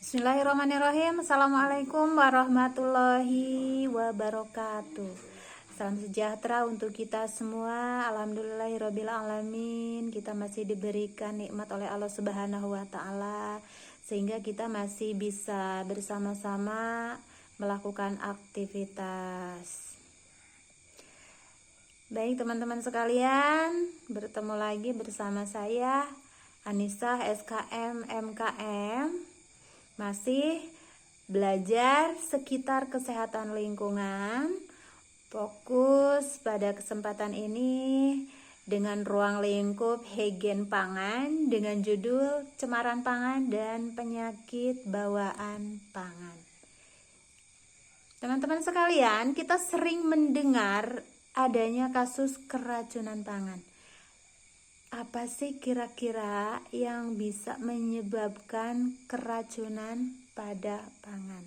Bismillahirrahmanirrahim. Assalamualaikum warahmatullahi wabarakatuh. Salam sejahtera untuk kita semua. Alhamdulillahirabbil alamin. Kita masih diberikan nikmat oleh Allah Subhanahu wa taala sehingga kita masih bisa bersama-sama melakukan aktivitas. Baik teman-teman sekalian, bertemu lagi bersama saya Anissa SKM MKM. Masih belajar sekitar kesehatan lingkungan. Fokus pada kesempatan ini dengan ruang lingkup Hegen Pangan dengan judul Cemaran Pangan dan Penyakit Bawaan Pangan. Teman-teman sekalian, kita sering mendengar adanya kasus keracunan pangan. Apa sih kira-kira yang bisa menyebabkan keracunan pada pangan?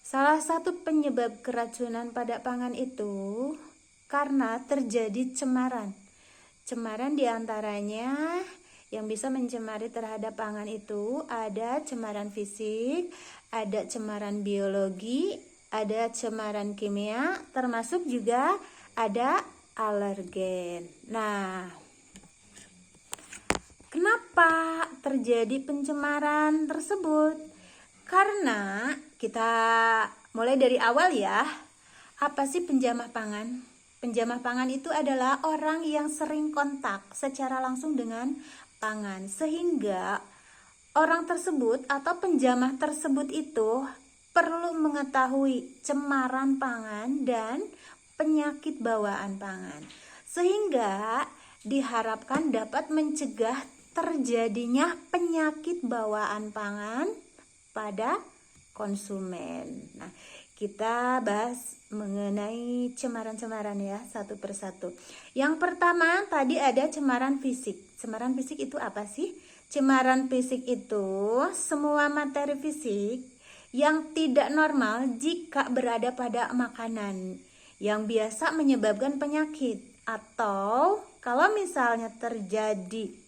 Salah satu penyebab keracunan pada pangan itu karena terjadi cemaran. Cemaran diantaranya yang bisa mencemari terhadap pangan itu ada cemaran fisik, ada cemaran biologi, ada cemaran kimia, termasuk juga ada alergen. Nah, kenapa terjadi pencemaran tersebut? Karena kita mulai dari awal ya. Apa sih penjamah pangan? Penjamah pangan itu adalah orang yang sering kontak secara langsung dengan pangan. Sehingga orang tersebut atau penjamah tersebut itu perlu mengetahui cemaran pangan dan penyakit bawaan pangan. Sehingga diharapkan dapat mencegah terjadinya penyakit bawaan pangan pada konsumen. Nah, kita bahas mengenai cemaran-cemaran ya satu persatu. Yang pertama tadi ada cemaran fisik. Cemaran fisik itu apa sih? Cemaran fisik itu semua materi fisik yang tidak normal jika berada pada makanan yang biasa menyebabkan penyakit, atau kalau misalnya terjadi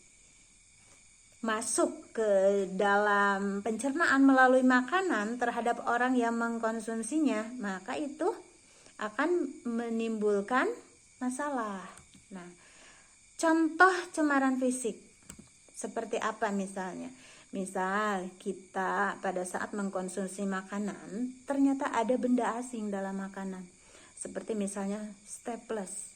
masuk ke dalam pencernaan melalui makanan terhadap orang yang mengkonsumsinya, maka itu akan menimbulkan masalah. Nah, contoh cemaran fisik seperti apa misalnya? Misal kita pada saat mengkonsumsi makanan ternyata ada benda asing dalam makanan. Seperti misalnya staples.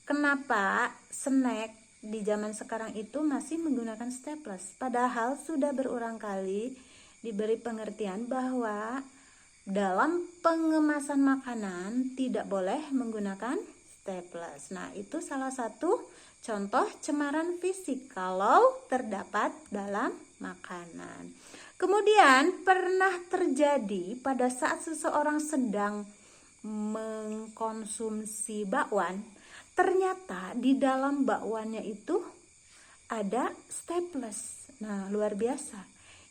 Kenapa snack di zaman sekarang itu masih menggunakan staples? Padahal sudah berulang kali diberi pengertian bahwa dalam pengemasan makanan tidak boleh menggunakan staples. Nah, itu salah satu contoh cemaran fisik kalau terdapat dalam makanan. Kemudian pernah terjadi pada saat seseorang sedang mengkonsumsi bakwan, ternyata di dalam bakwannya itu ada staples. Nah, luar biasa.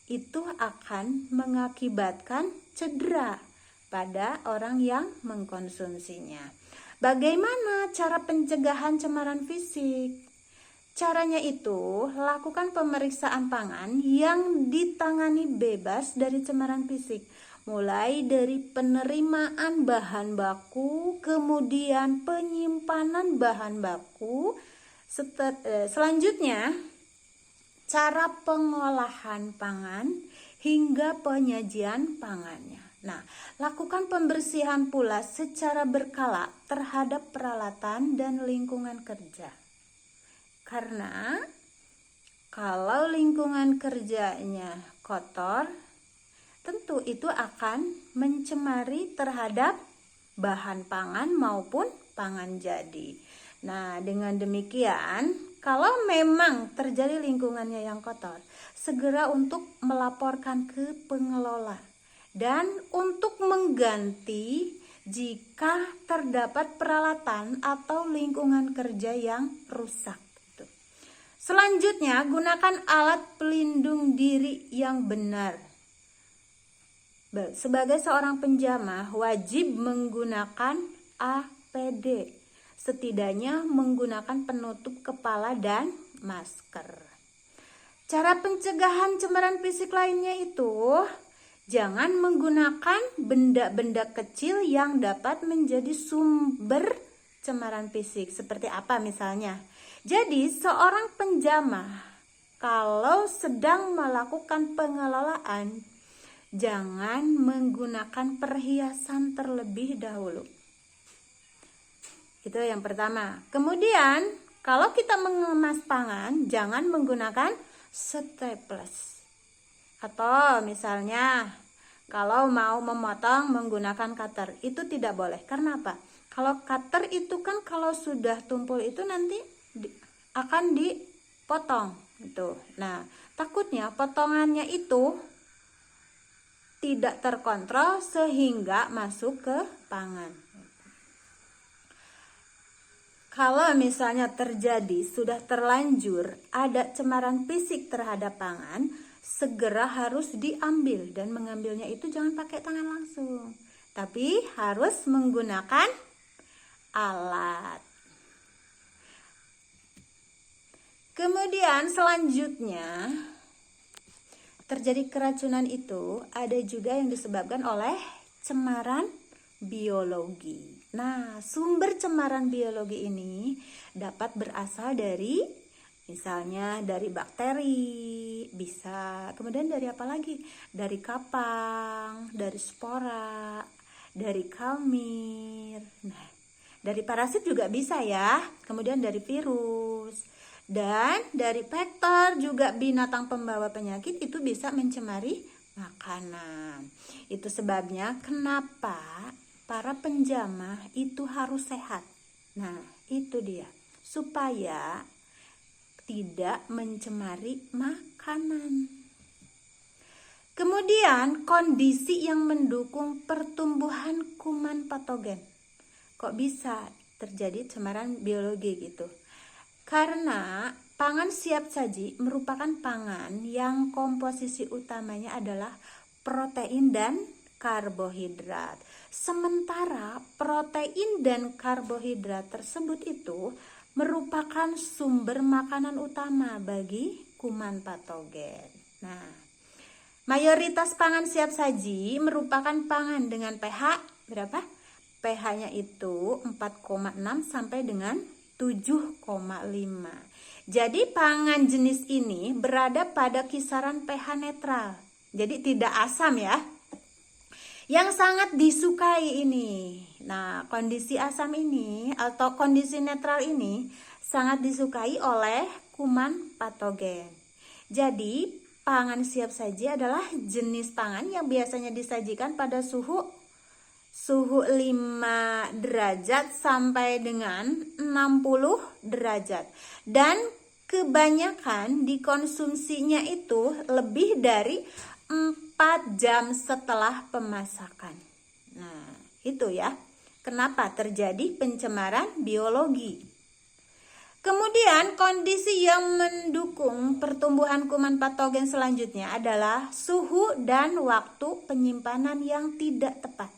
Itu akan mengakibatkan cedera pada orang yang mengkonsumsinya. Bagaimana cara pencegahan cemaran fisik? Caranya itu, lakukan pemeriksaan pangan yang ditangani bebas dari cemaran fisik. Mulai dari penerimaan bahan baku, kemudian penyimpanan bahan baku, selanjutnya cara pengolahan pangan hingga penyajian pangannya. Nah, lakukan pembersihan pula secara berkala terhadap peralatan dan lingkungan kerja. Karena kalau lingkungan kerjanya kotor, tentu itu akan mencemari terhadap bahan pangan maupun pangan jadi. Nah, dengan demikian, kalau memang terjadi lingkungannya yang kotor, segera untuk melaporkan ke pengelola dan untuk mengganti jika terdapat peralatan atau lingkungan kerja yang rusak. Selanjutnya, gunakan alat pelindung diri yang benar. Sebagai seorang penjamah wajib menggunakan APD, setidaknya menggunakan penutup kepala dan masker. Cara pencegahan cemaran fisik lainnya itu jangan menggunakan benda-benda kecil yang dapat menjadi sumber cemaran fisik. Seperti apa misalnya? Jadi seorang penjamah kalau sedang melakukan pengelolaan, jangan menggunakan perhiasan terlebih dahulu. Itu yang pertama. Kemudian kalau kita mengemas pangan, jangan menggunakan staples. Atau misalnya kalau mau memotong menggunakan cutter, itu tidak boleh. Karena apa? Kalau cutter itu kan kalau sudah tumpul itu nanti akan dipotong gitu. Nah, takutnya potongannya itu tidak terkontrol sehingga masuk ke pangan. Kalau misalnya terjadi sudah terlanjur ada cemaran fisik terhadap pangan, segera harus diambil, dan mengambilnya itu jangan pakai tangan langsung, tapi harus menggunakan alat. Kemudian selanjutnya terjadi keracunan itu ada juga yang disebabkan oleh cemaran biologi. Nah, sumber cemaran biologi ini dapat berasal dari misalnya dari bakteri, bisa. Kemudian dari apa lagi? Dari kapang, dari spora, dari kalmir. Nah, dari parasit juga bisa ya. Kemudian dari virus. Dan dari vektor juga binatang pembawa penyakit itu bisa mencemari makanan. Itu sebabnya kenapa para penjamah itu harus sehat. Nah, itu dia. Supaya tidak mencemari makanan. Kemudian kondisi yang mendukung pertumbuhan kuman patogen. Kok bisa terjadi cemaran biologi gitu? Karena pangan siap saji merupakan pangan yang komposisi utamanya adalah protein dan karbohidrat. Sementara protein dan karbohidrat tersebut itu merupakan sumber makanan utama bagi kuman patogen. Nah, mayoritas pangan siap saji merupakan pangan dengan pH berapa? pH-nya itu 4,6 sampai dengan 7,5. Jadi pangan jenis ini berada pada kisaran pH netral. Jadi tidak asam ya. Yang sangat disukai ini. Nah, kondisi asam ini atau kondisi netral ini sangat disukai oleh kuman patogen. Jadi, pangan siap saji adalah jenis pangan yang biasanya disajikan pada suhu 5 derajat sampai dengan 60 derajat. Dan kebanyakan dikonsumsinya itu lebih dari 4 jam setelah pemasakan. Nah, itu ya. Kenapa terjadi pencemaran biologi. Kemudian kondisi yang mendukung pertumbuhan kuman patogen selanjutnya adalah suhu dan waktu penyimpanan yang tidak tepat.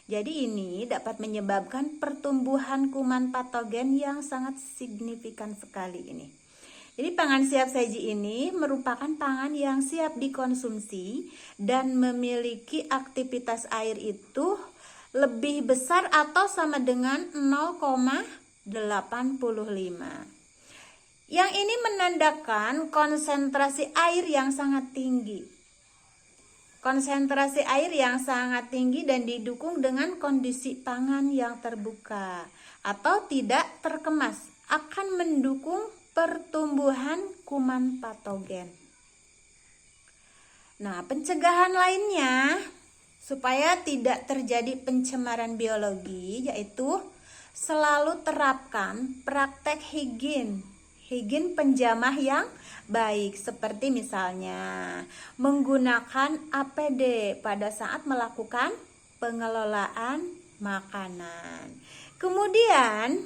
Jadi ini dapat menyebabkan pertumbuhan kuman patogen yang sangat signifikan sekali ini. Jadi pangan siap saji ini merupakan pangan yang siap dikonsumsi dan memiliki aktivitas air itu lebih besar atau sama dengan 0,85. Yang ini menandakan konsentrasi air yang sangat tinggi. Konsentrasi air yang sangat tinggi dan didukung dengan kondisi pangan yang terbuka atau tidak terkemas akan mendukung pertumbuhan kuman patogen. Nah, pencegahan lainnya supaya tidak terjadi pencemaran biologi yaitu selalu terapkan praktek higien penjamah yang baik, seperti misalnya menggunakan APD pada saat melakukan pengelolaan makanan. Kemudian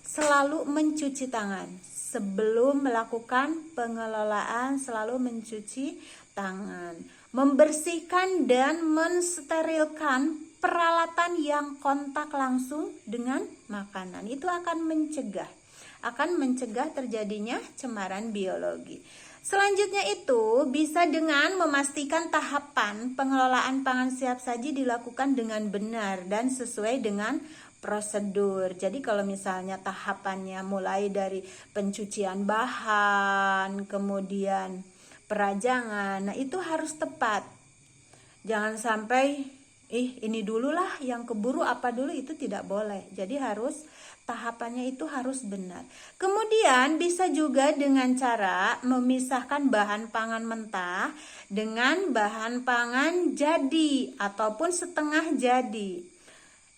selalu mencuci tangan. Sebelum melakukan pengelolaan selalu mencuci tangan. Membersihkan dan mensterilkan peralatan yang kontak langsung dengan makanan. Itu akan mencegah terjadinya cemaran biologi. Selanjutnya itu bisa dengan memastikan tahapan pengelolaan pangan siap saji dilakukan dengan benar dan sesuai dengan prosedur. Jadi kalau misalnya tahapannya mulai dari pencucian bahan, kemudian perajangan, nah itu harus tepat. Jangan sampai ini dulu lah yang keburu apa dulu, itu tidak boleh. Jadi harus tahapannya itu harus benar. Kemudian bisa juga dengan cara memisahkan bahan pangan mentah dengan bahan pangan jadi ataupun setengah jadi,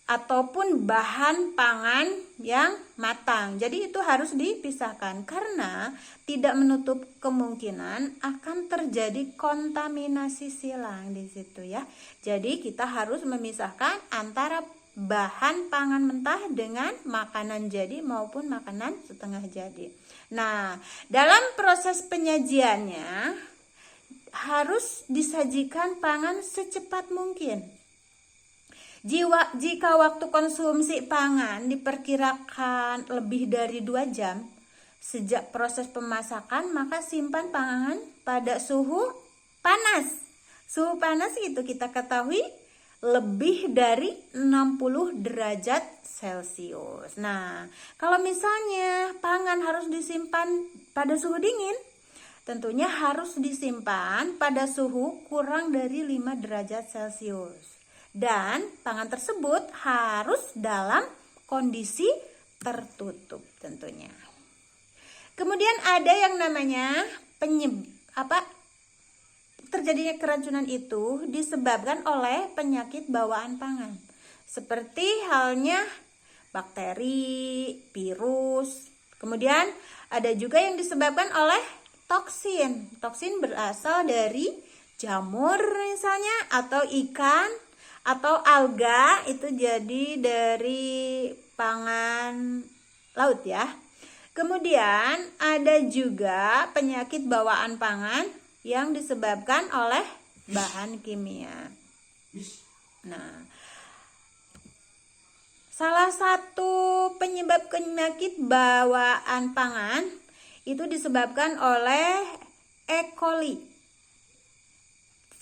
ataupun bahan pangan yang matang. Jadi itu harus dipisahkan karena tidak menutup kemungkinan akan terjadi kontaminasi silang di situ ya. Jadi kita harus memisahkan antara bahan pangan mentah dengan makanan jadi maupun makanan setengah jadi. Nah, dalam proses penyajiannya harus disajikan pangan secepat mungkin. Jika waktu konsumsi pangan diperkirakan lebih dari 2 jam sejak proses pemasakan, maka simpan pangan pada suhu panas. Suhu panas itu kita ketahui lebih dari 60 derajat Celcius. Nah, kalau misalnya pangan harus disimpan pada suhu dingin, tentunya harus disimpan pada suhu kurang dari 5 derajat Celcius. Dan pangan tersebut harus dalam kondisi tertutup tentunya. Kemudian ada yang namanya terjadinya keracunan itu disebabkan oleh penyakit bawaan pangan. Seperti halnya bakteri, virus. Kemudian ada juga yang disebabkan oleh toksin. Toksin berasal dari jamur misalnya, atau ikan, atau alga, itu jadi dari pangan laut ya. Kemudian ada juga penyakit bawaan pangan yang disebabkan oleh bahan kimia. Nah, salah satu penyebab penyakit bawaan pangan itu disebabkan oleh E. coli.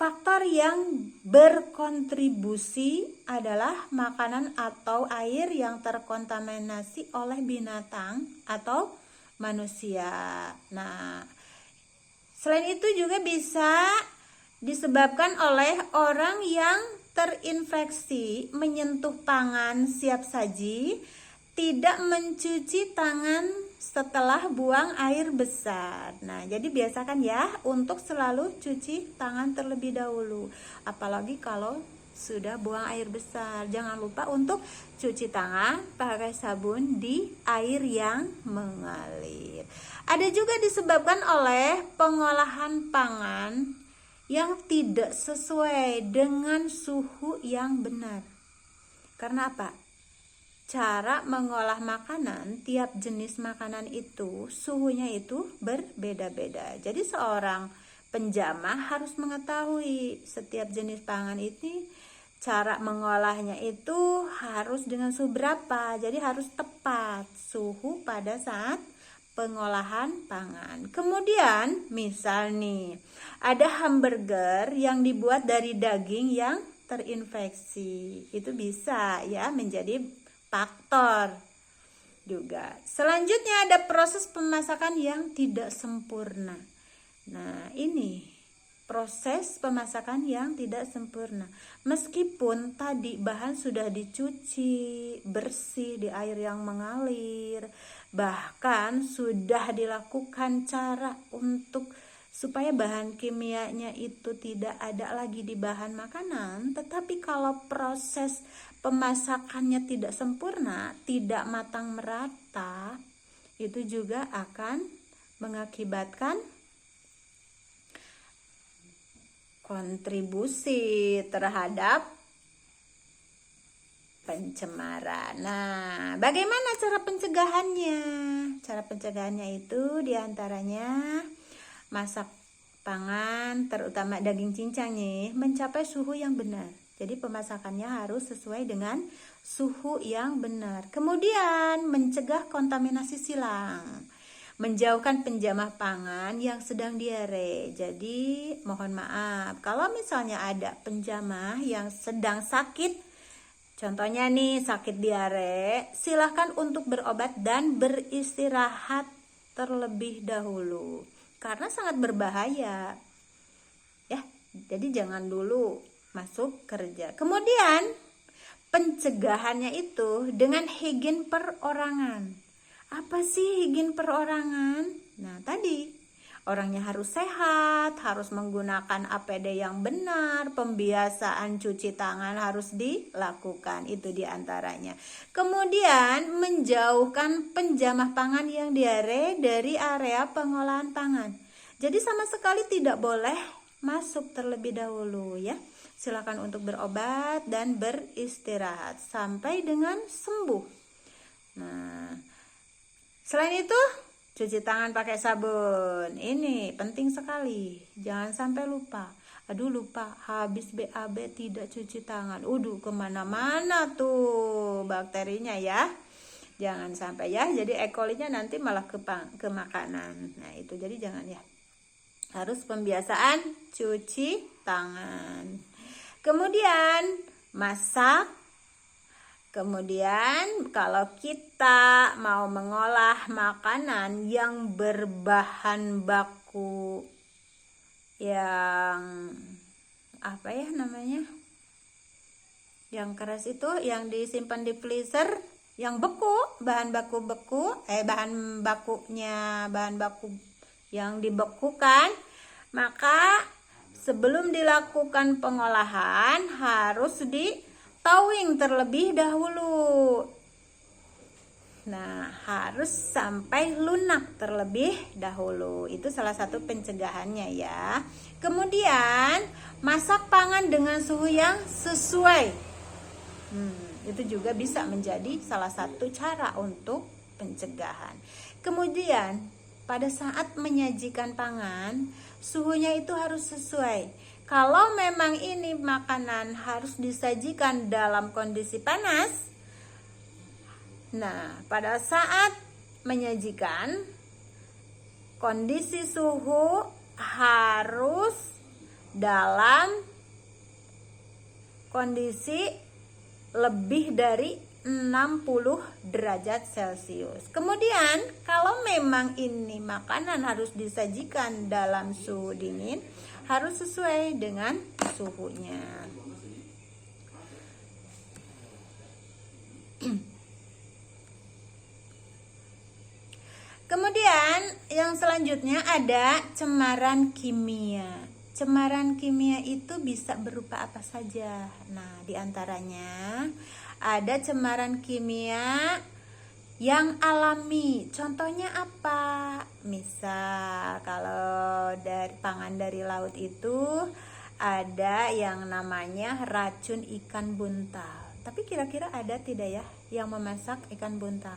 Faktor yang berkontribusi adalah makanan atau air yang terkontaminasi oleh binatang atau manusia. Nah, selain itu juga bisa disebabkan oleh orang yang terinfeksi menyentuh pangan siap saji, tidak mencuci tangan setelah buang air besar. Nah, jadi biasakan ya untuk selalu cuci tangan terlebih dahulu. Apalagi kalau sudah buang air besar. Jangan lupa untuk cuci tangan pakai sabun di air yang mengalir. Ada juga disebabkan oleh pengolahan pangan yang tidak sesuai dengan suhu yang benar. Karena apa? Cara mengolah makanan, tiap jenis makanan itu suhunya itu berbeda-beda. Jadi seorang penjamah harus mengetahui setiap jenis pangan ini cara mengolahnya itu harus dengan suhu berapa. Jadi harus tepat suhu pada saat pengolahan pangan. Kemudian misal nih, ada hamburger yang dibuat dari daging yang terinfeksi. Itu bisa ya menjadi faktor juga. Selanjutnya ada proses pemasakan yang tidak sempurna. Nah, ini proses pemasakan yang tidak sempurna. Meskipun tadi bahan sudah dicuci bersih di air yang mengalir, bahkan sudah dilakukan cara untuk supaya bahan kimianya itu tidak ada lagi di bahan makanan, tetapi kalau proses pemasakannya tidak sempurna, tidak matang merata, itu juga akan mengakibatkan kontribusi terhadap pencemaran. Nah, bagaimana cara pencegahannya? Cara pencegahannya itu diantaranya masak pangan, terutama daging cincang nih, mencapai suhu yang benar. Jadi pemasakannya harus sesuai dengan suhu yang benar. Kemudian mencegah kontaminasi silang. menjauhkan penjamah pangan yang sedang diare. Jadi mohon maaf kalau misalnya ada penjamah yang sedang sakit, contohnya nih sakit diare, silahkan untuk berobat dan beristirahat terlebih dahulu karena sangat berbahaya ya. Jadi jangan dulu masuk kerja. Kemudian pencegahannya itu dengan higien perorangan. Apa sih higien perorangan? Nah, tadi orangnya harus sehat, harus menggunakan APD yang benar, pembiasaan cuci tangan harus dilakukan, itu diantaranya. Kemudian menjauhkan penjamah pangan yang diare dari area pengolahan pangan. Jadi sama sekali tidak boleh masuk terlebih dahulu ya. Silakan untuk berobat dan beristirahat sampai dengan sembuh. Nah, selain itu, cuci tangan pakai sabun. Ini penting sekali. Jangan sampai lupa. Aduh lupa, habis BAB tidak cuci tangan. Kemana-mana tuh bakterinya ya. Jangan sampai ya. Jadi E. coli-nya nanti malah ke makanan. Nah itu jadi jangan ya. Harus pembiasaan cuci tangan. Kemudian masak. Kemudian kalau kita mau mengolah makanan yang berbahan baku yang apa ya namanya? Yang keras itu yang disimpan di freezer, yang beku, bahan baku yang dibekukan, maka sebelum dilakukan pengolahan harus towing terlebih dahulu. Nah, harus sampai lunak terlebih dahulu. Itu salah satu pencegahannya ya. Kemudian, masak pangan dengan suhu yang sesuai. Itu juga bisa menjadi salah satu cara untuk pencegahan. Kemudian, pada saat menyajikan pangan, suhunya itu harus sesuai. Kalau memang ini makanan harus disajikan dalam kondisi panas, nah pada saat menyajikan kondisi suhu harus dalam kondisi lebih dari 60 derajat Celcius. Kemudian kalau memang ini makanan harus disajikan dalam suhu dingin, harus sesuai dengan suhunya. Kemudian yang selanjutnya ada cemaran kimia. Cemaran kimia itu bisa berupa apa saja. Nah, diantaranya ada cemaran kimia yang alami. Contohnya apa? Misal kalau dari pangan dari laut itu ada yang namanya racun ikan buntal. Tapi kira-kira ada tidak ya yang memasak ikan buntal?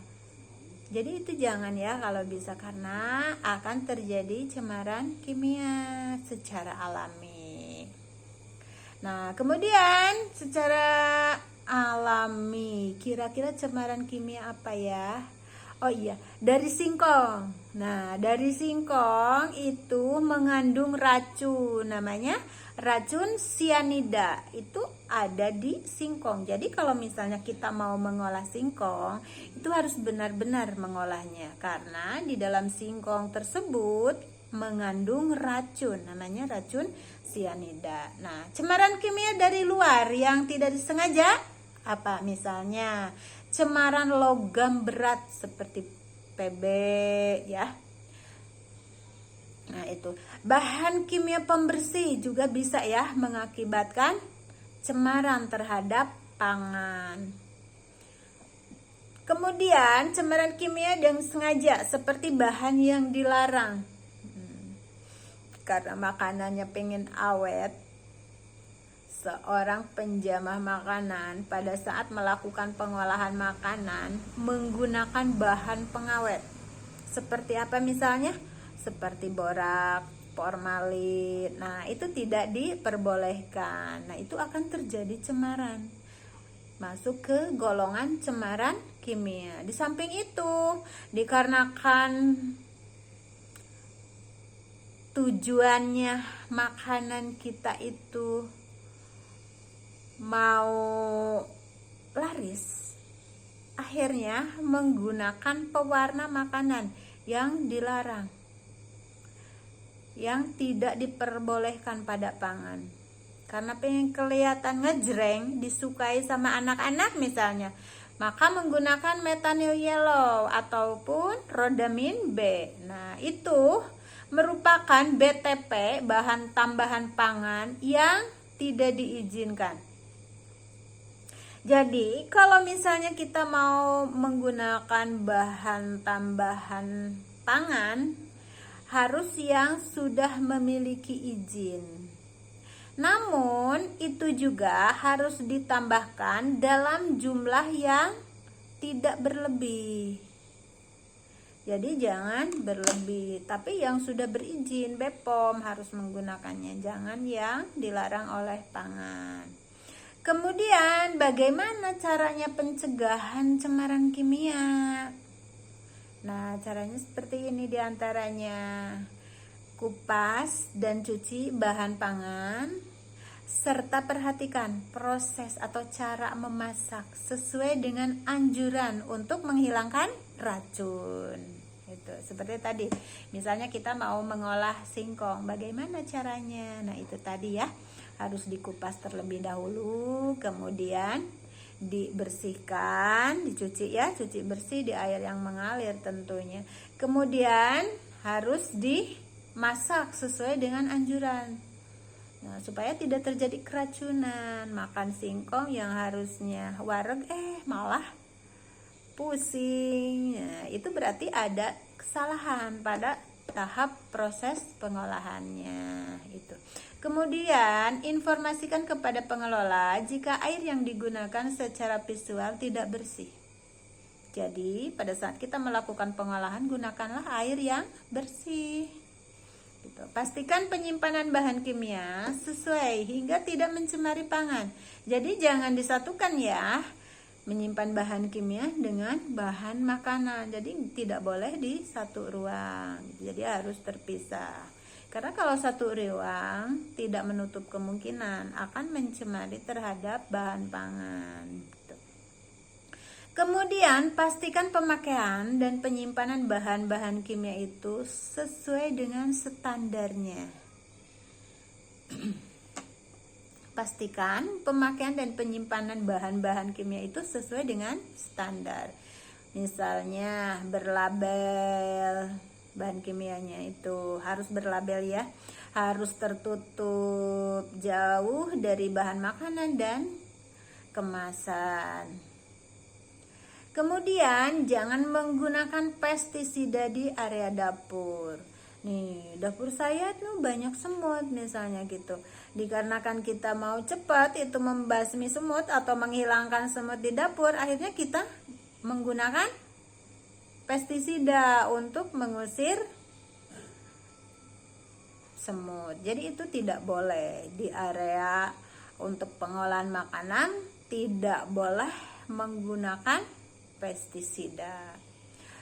Jadi itu jangan ya kalau bisa, karena akan terjadi cemaran kimia secara alami. Nah, kemudian secara alami, kira-kira cemaran kimia apa ya? Oh iya, dari singkong. Nah, dari singkong itu mengandung racun, namanya racun sianida. Itu ada di singkong. Jadi kalau misalnya kita mau mengolah singkong, itu harus benar-benar mengolahnya, karena di dalam singkong tersebut mengandung racun, namanya racun sianida. Nah, cemaran kimia dari luar yang tidak disengaja apa? Misalnya cemaran logam berat seperti Pb ya. Nah, itu bahan kimia pembersih juga bisa ya mengakibatkan cemaran terhadap pangan. Kemudian cemaran kimia yang sengaja seperti bahan yang dilarang. Karena makanannya pengen awet, seorang penjamah makanan pada saat melakukan pengolahan makanan menggunakan bahan pengawet. Seperti apa misalnya? Seperti borak, formalin. Nah, itu tidak diperbolehkan. Nah, itu akan terjadi cemaran. Masuk ke golongan cemaran kimia. Di samping itu, dikarenakan tujuannya makanan kita itu mau laris, akhirnya menggunakan pewarna makanan yang dilarang, yang tidak diperbolehkan pada pangan. Karena pengen kelihatan ngejreng, disukai sama anak-anak misalnya, maka menggunakan metanyl yellow ataupun rhodamin B. Nah, itu merupakan BTP, bahan tambahan pangan yang tidak diizinkan. Jadi, kalau misalnya kita mau menggunakan bahan tambahan pangan, harus yang sudah memiliki izin. Namun, itu juga harus ditambahkan dalam jumlah yang tidak berlebih. Jadi jangan berlebih, tapi yang sudah berizin BPOM harus menggunakannya, jangan yang dilarang oleh pangan. Kemudian bagaimana caranya pencegahan cemaran kimia? Nah, caranya seperti ini diantaranya: kupas dan cuci bahan pangan, serta perhatikan proses atau cara memasak sesuai dengan anjuran untuk menghilangkan racun. Itu seperti tadi, misalnya kita mau mengolah singkong, bagaimana caranya? Nah, itu tadi ya, harus dikupas terlebih dahulu, kemudian dibersihkan, dicuci ya, cuci bersih di air yang mengalir tentunya. Kemudian harus dimasak sesuai dengan anjuran. Nah, supaya tidak terjadi keracunan. Makan singkong yang harusnya wareg malah pusing. Nah, itu berarti ada kesalahan pada tahap proses pengolahannya itu. Kemudian informasikan kepada pengelola jika air yang digunakan secara visual tidak bersih. Jadi pada saat kita melakukan pengolahan, gunakanlah air yang bersih. Gitu. Pastikan penyimpanan bahan kimia sesuai hingga tidak mencemari pangan. Jadi jangan disatukan ya, menyimpan bahan kimia dengan bahan makanan. Jadi tidak boleh di satu ruang. Jadi harus terpisah. Karena kalau satu ruang tidak menutup kemungkinan akan mencemari terhadap bahan pangan. Gitu. Kemudian pastikan pemakaian dan penyimpanan bahan-bahan kimia itu sesuai dengan standarnya. Pastikan pemakaian dan penyimpanan bahan-bahan kimia itu sesuai dengan standar. Misalnya berlabel, bahan kimianya itu harus berlabel ya, harus tertutup jauh dari bahan makanan dan kemasan. Kemudian jangan menggunakan pestisida di area dapur. Nih, dapur saya tuh banyak semut misalnya gitu. Dikarenakan kita mau cepat itu membasmi semut atau menghilangkan semut di dapur, akhirnya kita menggunakan pestisida untuk mengusir semut. Jadi itu tidak boleh di area untuk pengolahan makanan, tidak boleh menggunakan pestisida.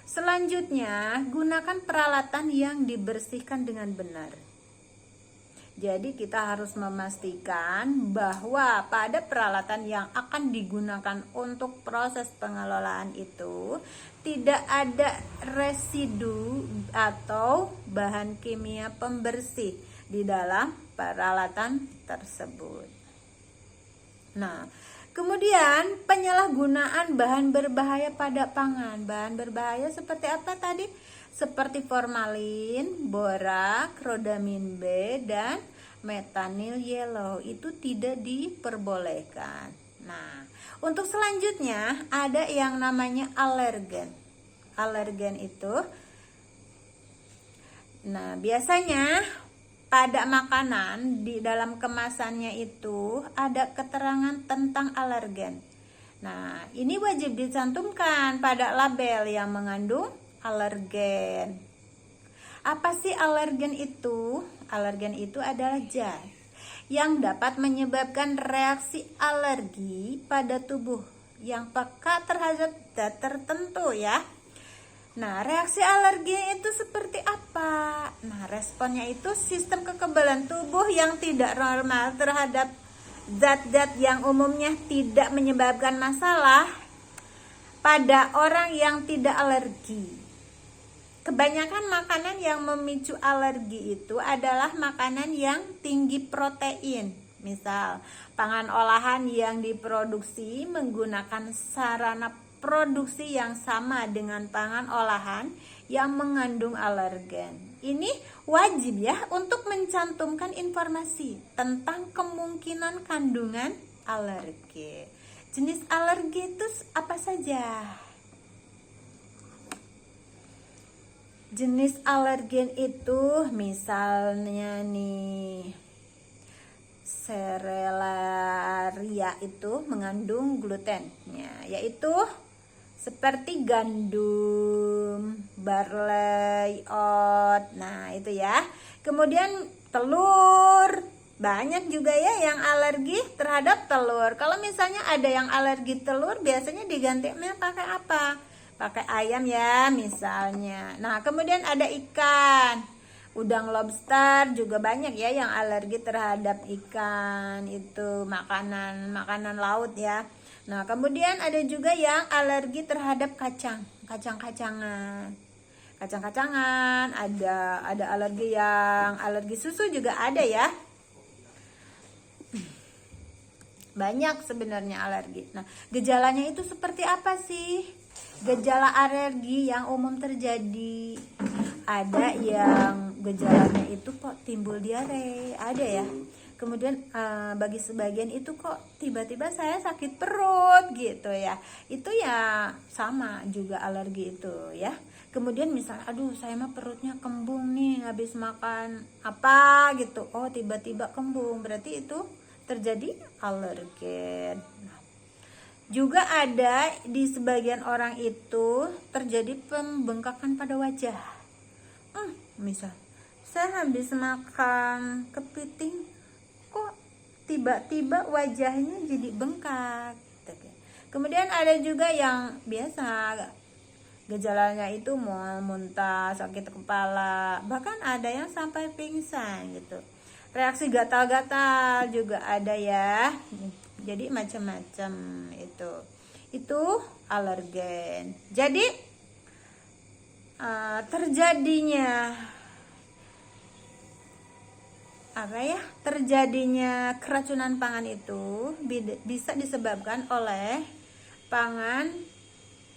Selanjutnya, gunakan peralatan yang dibersihkan dengan benar. Jadi kita harus memastikan bahwa pada peralatan yang akan digunakan untuk proses pengelolaan itu tidak ada residu atau bahan kimia pembersih di dalam peralatan tersebut. Nah, kemudian penyalahgunaan bahan berbahaya pada pangan. Bahan berbahaya seperti apa tadi? Seperti formalin, borak, rhodamin B, dan metanyl yellow. Itu tidak diperbolehkan. Nah, untuk selanjutnya ada yang namanya alergen. Alergen itu, nah biasanya pada makanan di dalam kemasannya itu ada keterangan tentang alergen. Nah, ini wajib dicantumkan pada label yang mengandung alergen. Apa sih alergen itu? Alergen itu adalah zat yang dapat menyebabkan reaksi alergi pada tubuh yang peka terhadap zat tertentu ya. Nah, reaksi alergi itu seperti apa? Nah, responnya itu sistem kekebalan tubuh yang tidak normal terhadap zat-zat yang umumnya tidak menyebabkan masalah pada orang yang tidak alergi. Kebanyakan makanan yang memicu alergi itu adalah makanan yang tinggi protein. Misal, pangan olahan yang diproduksi menggunakan sarana produksi yang sama dengan pangan olahan yang mengandung alergen. Ini wajib ya untuk mencantumkan informasi tentang kemungkinan kandungan alergi. Jenis alergi itu apa saja? Jenis alergen itu misalnya nih, Cerelaria itu mengandung gluten, yaitu seperti gandum, barley, oat. Nah, itu ya. Kemudian telur, banyak juga ya yang alergi terhadap telur. Kalau misalnya ada yang alergi telur, biasanya digantinya pakai apa? Pakai ayam ya misalnya. Nah, kemudian ada ikan. Udang lobster juga banyak ya yang alergi terhadap ikan, itu makanan laut ya. Nah, kemudian ada juga yang alergi terhadap kacang-kacangan. Kacang-kacangan, ada alergi susu juga ada ya. Banyak sebenarnya alergi. Nah, gejalanya itu seperti apa sih? Gejala alergi yang umum terjadi, ada yang gejalanya itu kok timbul diare, ada ya. Kemudian bagi sebagian itu kok tiba-tiba saya sakit perut gitu ya. Itu ya sama juga alergi itu ya. Kemudian misalnya, aduh saya mah perutnya kembung nih habis makan apa gitu. Oh, tiba-tiba kembung, berarti itu terjadi alergen. Juga ada di sebagian orang itu terjadi pembengkakan pada wajah. Misal saya habis makan kepiting, kok tiba-tiba wajahnya jadi bengkak. Kemudian ada juga yang biasa gejalanya itu mau muntah, sakit kepala, bahkan ada yang sampai pingsan gitu. Reaksi gatal-gatal juga ada ya. Jadi macam-macam itu alergen. Jadi terjadinya keracunan pangan itu bisa disebabkan oleh pangan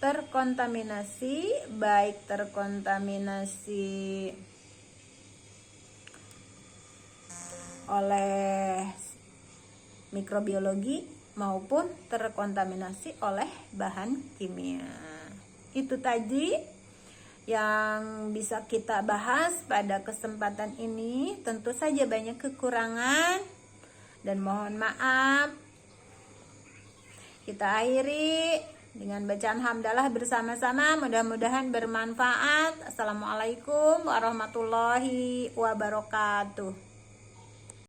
terkontaminasi, baik terkontaminasi oleh mikrobiologi maupun terkontaminasi oleh bahan kimia. Itu tadi yang bisa kita bahas pada kesempatan ini. Tentu saja banyak kekurangan dan mohon maaf. Kita akhiri dengan bacaan hamdalah bersama-sama, mudah-mudahan bermanfaat. Assalamualaikum warahmatullahi wabarakatuh.